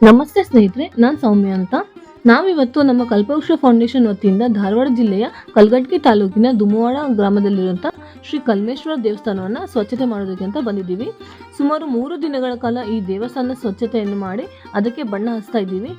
ನಮಸ್ತೆ ಸ್ನೇಹಿತರೆ, ನಾನು ಸೌಮ್ಯ ಅಂತ. ನಾವಿವತ್ತು ನಮ್ಮ ಕಲ್ಪವೃಕ್ಷ ಫೌಂಡೇಶನ್ ವತಿಯಿಂದ ಧಾರವಾಡ ಜಿಲ್ಲೆಯ ಕಲಘಟಗಿ ತಾಲೂಕಿನ ದುಮವಾಡ ಗ್ರಾಮದಲ್ಲಿರುವಂಥ ಶ್ರೀ ಕಲ್ಮೇಶ್ವರ ದೇವಸ್ಥಾನವನ್ನು ಸ್ವಚ್ಛತೆ ಮಾಡೋದಕ್ಕೆ ಅಂತ ಬಂದಿದ್ದೀವಿ. ಸುಮಾರು 3 ದಿನಗಳ ಕಾಲ ಈ ದೇವಸ್ಥಾನದ ಸ್ವಚ್ಛತೆಯನ್ನು ಮಾಡಿ ಅದಕ್ಕೆ ಬಣ್ಣ ಹಚ್ತಾ ಇದ್ದೀವಿ.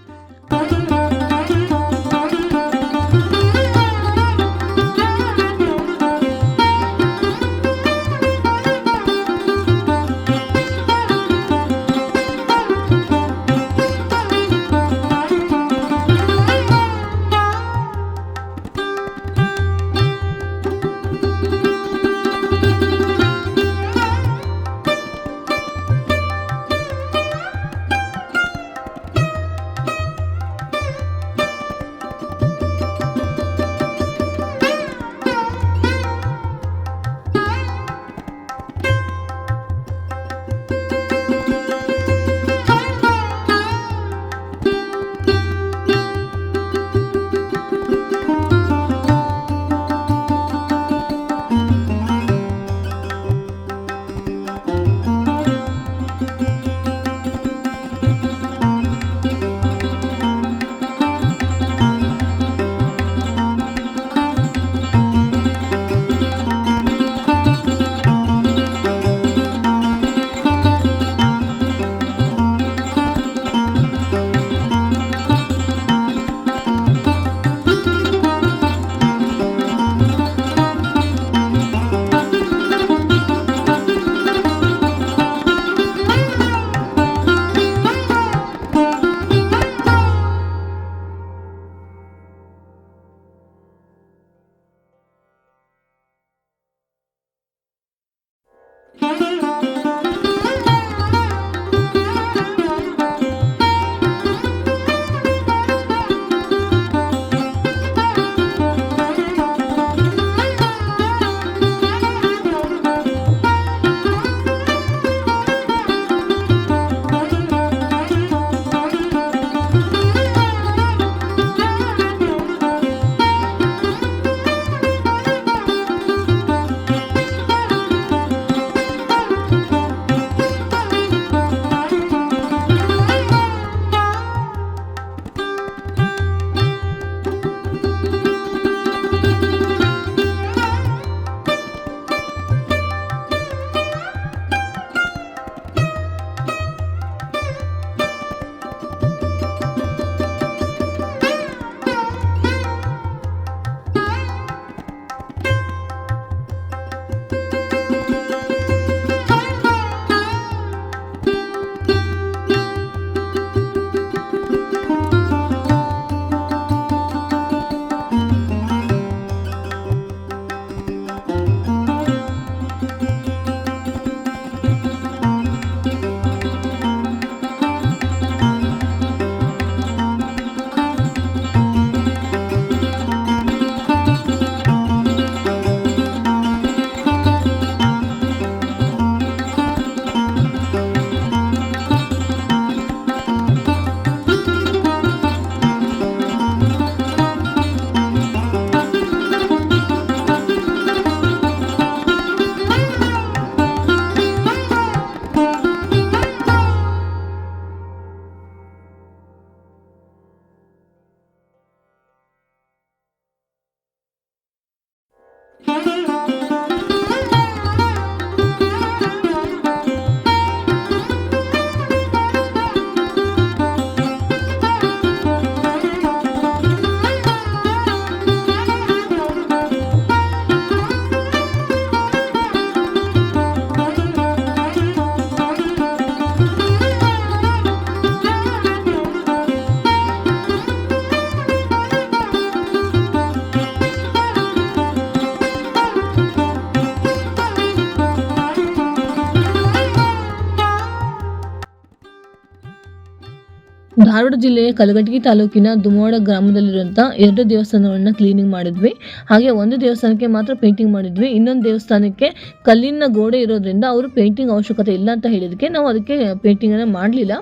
ಧಾರವಾಡ ಜಿಲ್ಲೆಯ ಕಲಘಟಗಿ ತಾಲೂಕಿನ ದುಮವಾಡ ಗ್ರಾಮದಲ್ಲಿರುವಂಥ 2 ದೇವಸ್ಥಾನಗಳನ್ನ ಕ್ಲೀನಿಂಗ್ ಮಾಡಿದ್ವಿ. ಹಾಗೆ ಒಂದು ದೇವಸ್ಥಾನಕ್ಕೆ ಮಾತ್ರ ಪೇಂಟಿಂಗ್ ಮಾಡಿದ್ವಿ. ಇನ್ನೊಂದು ದೇವಸ್ಥಾನಕ್ಕೆ ಕಲ್ಲಿನ ಗೋಡೆ ಇರೋದ್ರಿಂದ ಅವರು ಪೇಂಟಿಂಗ್ ಅವಶ್ಯಕತೆ ಇಲ್ಲ ಅಂತ ಹೇಳಿದಕ್ಕೆ ನಾವು ಅದಕ್ಕೆ ಪೇಂಟಿಂಗನ್ನು ಮಾಡಲಿಲ್ಲ.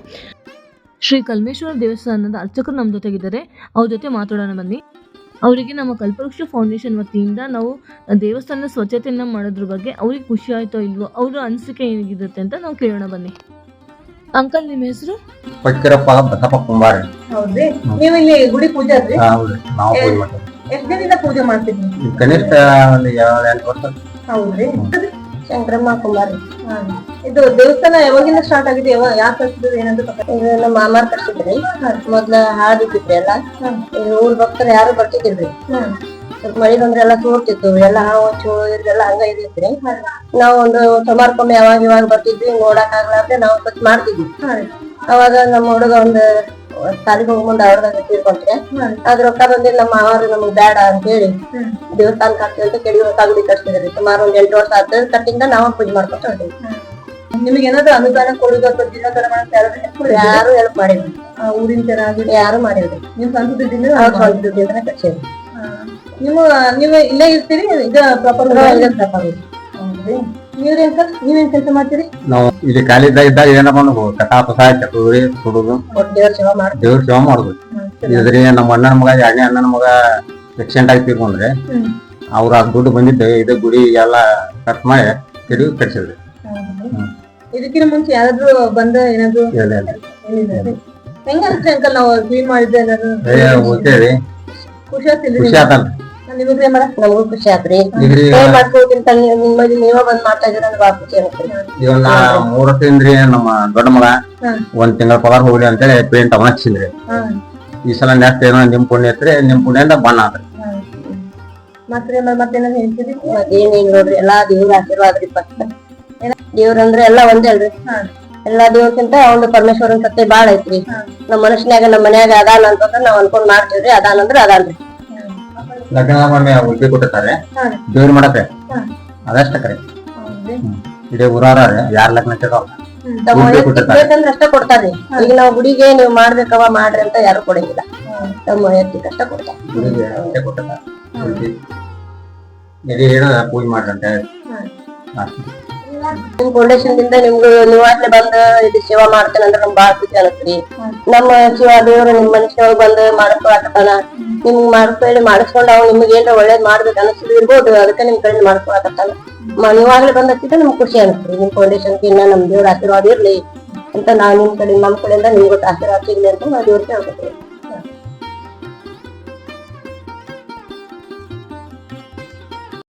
ಶ್ರೀ ಕಲ್ಮೇಶ್ವರ ದೇವಸ್ಥಾನದ ಅರ್ಚಕರು ನಮ್ಮ ಜೊತೆಗಿದ್ದಾರೆ, ಅವ್ರ ಜೊತೆ ಮಾತಾಡೋಣ ಬನ್ನಿ. ಅವರಿಗೆ ನಮ್ಮ ಕಲ್ಪವೃಕ್ಷ ಫೌಂಡೇಶನ್ ವತಿಯಿಂದ ನಾವು ದೇವಸ್ಥಾನದ ಸ್ವಚ್ಛತೆಯನ್ನು ಮಾಡೋದ್ರ ಬಗ್ಗೆ ಅವ್ರಿಗೆ ಖುಷಿ ಆಯಿತೋ ಇಲ್ವೋ, ಅವರ ಅನಿಸಿಕೆ ಏನಿರುತ್ತೆ ಅಂತ ನಾವು ಕೇಳೋಣ ಬನ್ನಿ. ಅಂಕಲ್, ನಿಮ್ಮ ಹೆಸರು? ಪಕ್ಕಿರಪ್ಪ ಬಸಪ್ಪ ಕುಂಬಾರ. ಹೌದ್ರಿ, ನೀವು ಇಲ್ಲಿ ಗುಡಿ ಪೂಜೆ ಅದ್ರಿ? ಹೌದ್ರಿ, ನಾವು ಪೂಜೆ ಮಾಡ್ತೀವಿ. ಎಷ್ಟ್ ದಿನದಿಂದ ಪೂಜೆ ಮಾಡ್ತಿದ್ವಿ? ಕನಿಷ್ಠ ಒಂದು 7-8 ವರ್ಷ. ಹೌದ್ರಿ. ಶಂಕರಮ್ಮ ಕುಮಾರಿ. ಇದು ದೇವಸ್ಥಾನ ಯಾವಾಗಿಂದ ಸ್ಟಾರ್ಟ್ ಆಗಿದೆ, ಯಾಕೆ ಕಟ್ಸಿದ್ರು ಏನಂತ ಇದು ನಮ್ಮ ಮಾಮಾರ್ ಕಟ್ಸಿದ್ರಿ. ಮೊದ್ಲ ಹಾಡಿದ್ರಿ ಎಲ್ಲ. ಊರ್ ಭಕ್ತರು ಯಾರು ಬರ್ತಿದ್ರಿ. ಸ್ವಲ್ಪ ಮಳಿ ಬಂದ್ರೆ ಎಲ್ಲ ಸೋರ್ತಿತ್ತು, ಎಲ್ಲ ಹಾವು ಚೂಳು ಇದೆಲ್ಲ ಹಂಗ ಇದಿತ್ರಿ. ನಾವ್ ಒಂದು ಸಮಾರ್ಕೊಮ್ಮೆ ಯಾವಾಗ ಬರ್ತಿದ್ವಿ, ನೋಡಕ್ ಆಗ್ಲಾರ್ದೆ ನಾವು ಸ್ವಚ್ಛ ಮಾಡ್ತಿದ್ವಿ. ಅವಾಗ ನಮ್ಮ ಹುಡುಗ ಒಂದು ಸಾಲಿಗೆ ಹೋಗ್ ಮುಂದೆ ಅವ್ರದಾಗ ತೀರ್ಕೊಂಡ್ರೆ ಅದ್ರ ರೊಕ್ಕ ಬಂದಿಲ್ಲ. ನಮ್ಮ ಮಾವರು ನಮಗ್ ಬೇಡ ಅಂತ ಹೇಳಿ ದೇವಸ್ಥಾನ ಕಟ್ತೀವಿ ಅಂತ ಕೆಡಿ ಗುಡಿ ಕಟ್ಸಿದ್ರಿ. ಸುಮಾರು ಒಂದ್ 8 ವರ್ಷ ಆದ ಕಟ್ಟಿಂದ ನಾವ ಪೂಜೆ ಮಾಡ್ಕೊತ ಹೊಂಟಿವಿ. ನಿಮ್ಗೆ ಏನಾದ್ರು ಅನುದಾನ ಕೊಡುದು ಅಥವಾ ಜೀವನ ಮಾಡಕ್ ಯಾರು ಹೆಲ್ಪ್ ಮಾಡಿದ್ವಿ? ಊರಿನ ಜನ ಯಾರು ಮಾಡಿದ್ರಿ? ನಿಮ್ ಸ್ವಂತ ದುಡ್ಡಿಂದ ದುಡ್ಡಿಂದ ಕಟ್ಸಿದ್ವಿ. ನೀವು ಇಲ್ಲೇ ಇರ್ತೀರಿ? ಈಗ ಪ್ರಾಪರ್ ನೀವೇನ್ ಕೆಲಸ ಮಾಡ್ತೀರಿ? ನಾವು ಇಲ್ಲಿ ಕಾಲಿದ್ದಾಗ ಇದ್ದಾಗ ಏನಪ್ಪ ಕಟಾಪಸ ಚಟುವರಿ ಸುಡುದು, ದೇವ್ರ ಸೇವಾ ಮಾಡಿ ದೇವ್ರ ಸೇವಾ ಮಾಡುದು. ಇದ್ರಿ ನಮ್ಮ ಅಣ್ಣನ ಮಗ 2ನೇ ಅಣ್ಣನ ಮಗ ಆಕ್ಸಿಡೆಂಟ್ ಆಗಿ ತೀರ್ಕೊಂಡ್ರೆ ಅವ್ರ ಆ ದುಡ್ಡು ಬಂದಿದ್ದೆ ಇದು ಗುಡಿ ಎಲ್ಲ ಖರ್ಚು ಮಾಡಿ ಕೆಡಿ ಕಟ್ಸಿದ್ರಿ. ಇದಕ್ಕಿಂತ ಮುಂಚೆ ಯಾರಾದ್ರೂ ಬಂದ ಏನಾದ್ರು ಹೆಂಗ ಅಂಕಲ್ ನಾವು ಕ್ಲೀನ್ ಮಾಡಿದ್ದೆ ಏನಾದ್ರು ಖುಷಿ ಆಗ್ತಿಲ್ಲ? ಖುಷಿ ಆತಲ್ರಿ. ನಿಮಗ್ರೆ ನಮಗೂ ಖುಷಿ ಆತ್ರಿ. ಮಾಡ್ಕೋಕ್ಕಿಂತ ನೀವ ಬಂದ್ ಮಾಡ್ತಾ ಇದ್ರ ಬಾಳ ಖುಷಿ ಆಗುತ್ತೆ. ಈಗ 3 ವರ್ಷದಿಂದ್ರಿ ನಮ್ಮ ದೊಡ್ಡ ಮಗ 1 ತಿಂಗಳ ಪಗಾರ ಹೋಗ್ಲಿ ಅಂತೇಳಿ ಪೇಂಟ್ ಅವನ ಹಚ್ಚಿದ್ರಿ. ಈ ಸಲ ನೆಕ್ಸ್ಟ್ ಏನೋ ನಿಮ್ ಪುಣ್ಯ ಐತ್ರಿ, ನಿಮ್ ಪುಣ್ಯದಿಂದ ಬಣ್ಣ ಆದ್ರಿ. ಮತ್ತೇನ ಹೇಳ್ತೀರಿ? ಮತ್ತೇನಿಲ್ಲ ನೋಡ್ರಿ, ಎಲ್ಲಾ ದೇವ್ರ ಆಶೀರ್ವಾದ ರೀ. ದೇವ್ರಂದ್ರೆ ಎಲ್ಲಾ ಒಂದೇ ಅಲ್ರಿ. ಎಲ್ಲಾ ದೇವ್ರಕ್ಕಿಂತ ಒಂದು ಪರಮೇಶ್ವರನ್ ಸತ್ಯ ಬಾಳ ಐತ್ರಿ. ನಮ್ ಮನುಷ್ಯನ್ಯಾಗ ನಮ್ ಮನ್ಯಾಗ ಅದಾನ ಅಂತಂದ್ರ ನಾವ್ ಅನ್ಕೊಂಡ್ ಮಾಡ್ತೀವ್ರಿ. ಅದಾನಂದ್ರ ಅದಾನ್ರಿ. ಲಗ್ನ ಉಳ್ಪಿ ಕೊಟ್ಟಿರ್ತಾರೆ ದೇವ್ರ ಮಾಡಕ್ಕೆ, ಅದಷ್ಟ ಕರೆ. ಇಡೀ ಊರಾರ ಯಾರ ಲಗ್ನ ಬೇಕಂದ್ರ ಅಷ್ಟ ಕೊಡ್ತಾರ್ರಿ. ಈಗ ನಾವ್ ಗುಡಿಗೆ ನೀವ್ ಮಾಡ್ಬೇಕವ ಮಾಡ್ರಿ ಅಂತ ಯಾರು ಕೊಡಂಗಿಲ್ಲ. ತಮ್ಮ ವೈಯಕ್ತಿಕ ಅಷ್ಟ ಕೊಡ್ತಾರ. ಪೂಜೆ ಮಾಡ್ರಂತೆ. ನಿಮ್ ಫೌಂಡೇಶನ್ ದಿಂದ ನಿಮ್ಗೆ ನೀವಾಗ್ಲೇ ಬಂದ್ ಇದು ಸೇವಾ ಮಾಡ್ತೇನೆ ಅಂದ್ರೆ ನಮ್ಗೆ ಬಾಳ ಖುಷಿ ಆಗತ್ರಿ. ನಮ್ಮ ಶಿವ ದೇವ್ರು ನಿಮ್ ಮನುಷ್ಯೊಳಗ್ ಬಂದ್ ಮಾಡಿಸ್ಕೊಳಕತ್ತಾನ. ನಿಮ್ಗ್ ಮಾಡಿಸ್ಕೊಂಡ್ ಅವ್ ನಿಮ್ಗೆ ಏನ್ರ ಒಳ್ಳೇದ್ ಮಾಡ್ಬೇಕು ಅನಿಸಿದ್ ಇರ್ಬೋದು, ಅದಕ್ಕೆ ನಿಮ್ ಕಡೆ ಮಾಡಿಸ್ಕೊಳಕತ್ತಾನ. ನೀವಾಗ್ಲೇ ಬಂದ್ ಹಚ್ಚಿದ್ರೆ ನಮ್ಗೆ ಖುಷಿ ಆಗತ್ರಿ. ನಿಮ್ ಫೌಂಡೇಶನ್ ಇನ್ನ ನಮ್ ದೇವ್ರ ಆಶೀರ್ವಾದ ಇರ್ಲಿ ಅಂತ ನಾವ್ ನಿಮ್ ಕಡೆ ನಮ್ ಕಡೆಯಿಂದ ನಿಮ್ಗೊಟ್ಟು ಆಶೀರ್ವಾದ ಸಿಗ್ಲಿ ಅಂತ ನಾವ್ ದೇವ್ರಿಗೆ ಹೇಳ್ಕೊತೀವಿ.